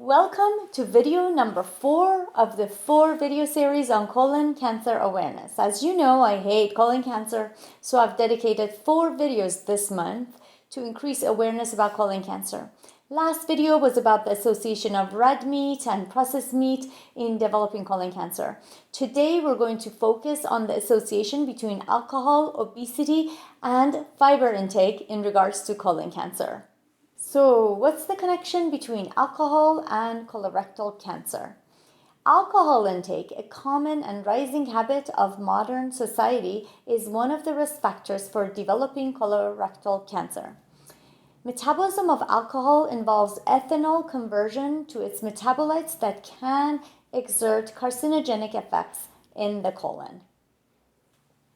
Welcome to video number 4 of the 4 video series on colon cancer awareness. As you know, I hate colon cancer, so I've dedicated 4 videos this month to increase awareness about colon cancer. Last video was about the association of red meat and processed meat in developing colon cancer. Today, we're going to focus on the association between alcohol, obesity, and fiber intake in regards to colon cancer. So, what's the connection between alcohol and colorectal cancer? Alcohol intake, a common and rising habit of modern society, is one of the risk factors for developing colorectal cancer. Metabolism of alcohol involves ethanol conversion to its metabolites that can exert carcinogenic effects in the colon.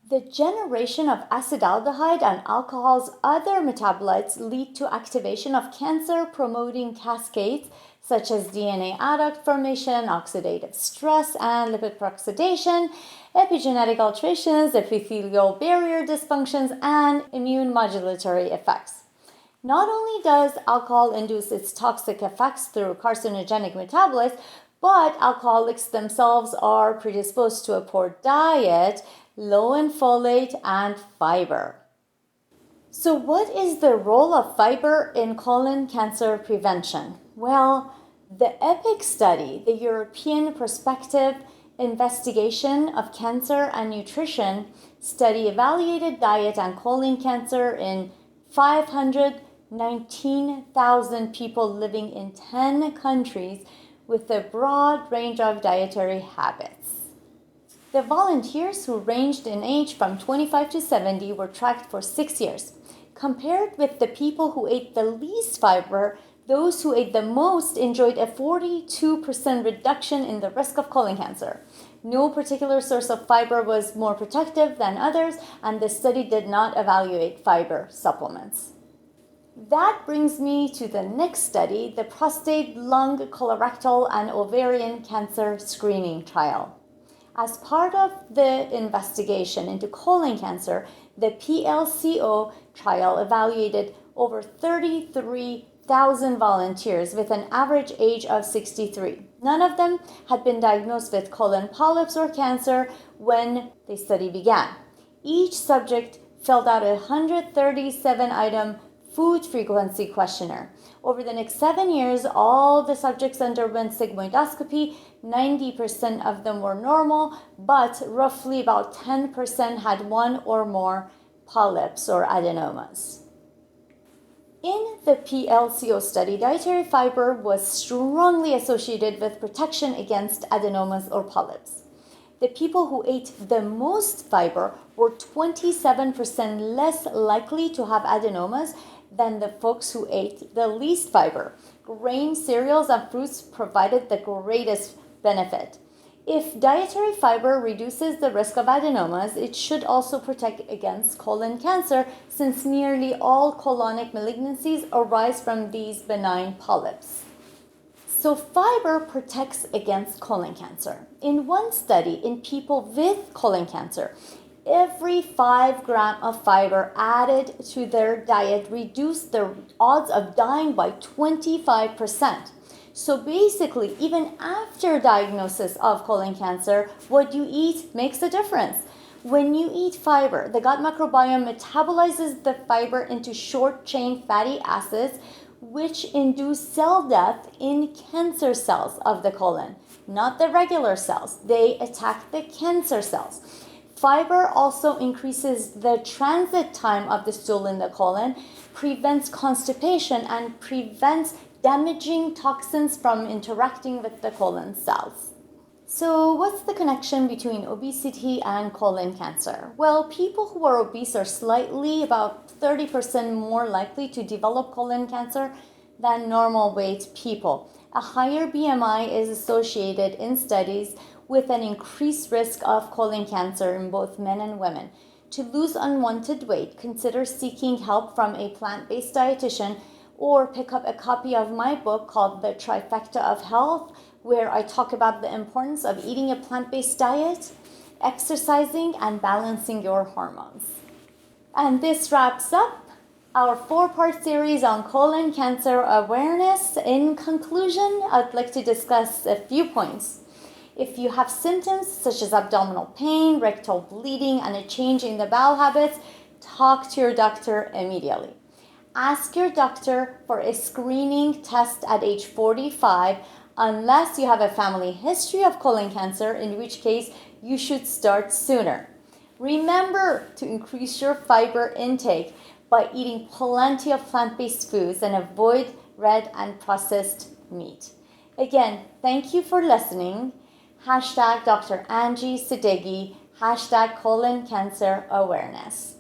The generation of acetaldehyde and alcohol's other metabolites lead to activation of cancer-promoting cascades such as DNA adduct formation, oxidative stress, and lipid peroxidation, epigenetic alterations, epithelial barrier dysfunctions, and immune modulatory effects. Not only does alcohol induce its toxic effects through carcinogenic metabolites, but alcoholics themselves are predisposed to a poor diet, low in folate and fiber. So what is the role of fiber in colon cancer prevention? Well, the EPIC study, the European Prospective Investigation of Cancer and Nutrition study, evaluated diet and colon cancer in 519,000 people living in 10 countries with a broad range of dietary habits. The volunteers, who ranged in age from 25 to 70, were tracked for 6 years. Compared with the people who ate the least fiber, those who ate the most enjoyed a 42% reduction in the risk of colon cancer. No particular source of fiber was more protective than others, and the study did not evaluate fiber supplements. That brings me to the next study, the prostate, lung, colorectal, and ovarian cancer screening trial. As part of the investigation into colon cancer, the PLCO trial evaluated over 33,000 volunteers with an average age of 63. None of them had been diagnosed with colon polyps or cancer when the study began. Each subject filled out a 137-item food frequency questionnaire. Over the next 7 years, all the subjects underwent sigmoidoscopy. 90% of them were normal, but roughly about 10% had one or more polyps or adenomas. In the PLCO study, dietary fiber was strongly associated with protection against adenomas or polyps. The people who ate the most fiber were 27% less likely to have adenomas than the folks who ate the least fiber. Grain, cereals, and fruits provided the greatest benefit. If dietary fiber reduces the risk of adenomas, it should also protect against colon cancer, since nearly all colonic malignancies arise from these benign polyps. So fiber protects against colon cancer. In one study in people with colon cancer, every 5 grams of fiber added to their diet reduced their odds of dying by 25%. So basically, even after diagnosis of colon cancer, what you eat makes a difference. When you eat fiber, the gut microbiome metabolizes the fiber into short-chain fatty acids, which induce cell death in cancer cells of the colon, not the regular cells. They attack the cancer cells. Fiber also increases the transit time of the stool in the colon, prevents constipation, and prevents damaging toxins from interacting with the colon cells. So what's the connection between obesity and colon cancer? Well, people who are obese are slightly about 30% more likely to develop colon cancer than normal weight people. A higher BMI is associated in studies with an increased risk of colon cancer in both men and women. To lose unwanted weight, consider seeking help from a plant-based dietitian, or pick up a copy of my book called The Trifecta of Health, where I talk about the importance of eating a plant-based diet, exercising, and balancing your hormones. And this wraps up our 4-part series on colon cancer awareness. In conclusion, I'd like to discuss a few points. If you have symptoms such as abdominal pain, rectal bleeding, and a change in the bowel habits, talk to your doctor immediately. Ask your doctor for a screening test at age 45 unless you have a family history of colon cancer, in which case you should start sooner. Remember to increase your fiber intake by eating plenty of plant-based foods and avoid red and processed meat. Again, thank you for listening. #Dr. Angie Sadeghi, #colon cancer awareness.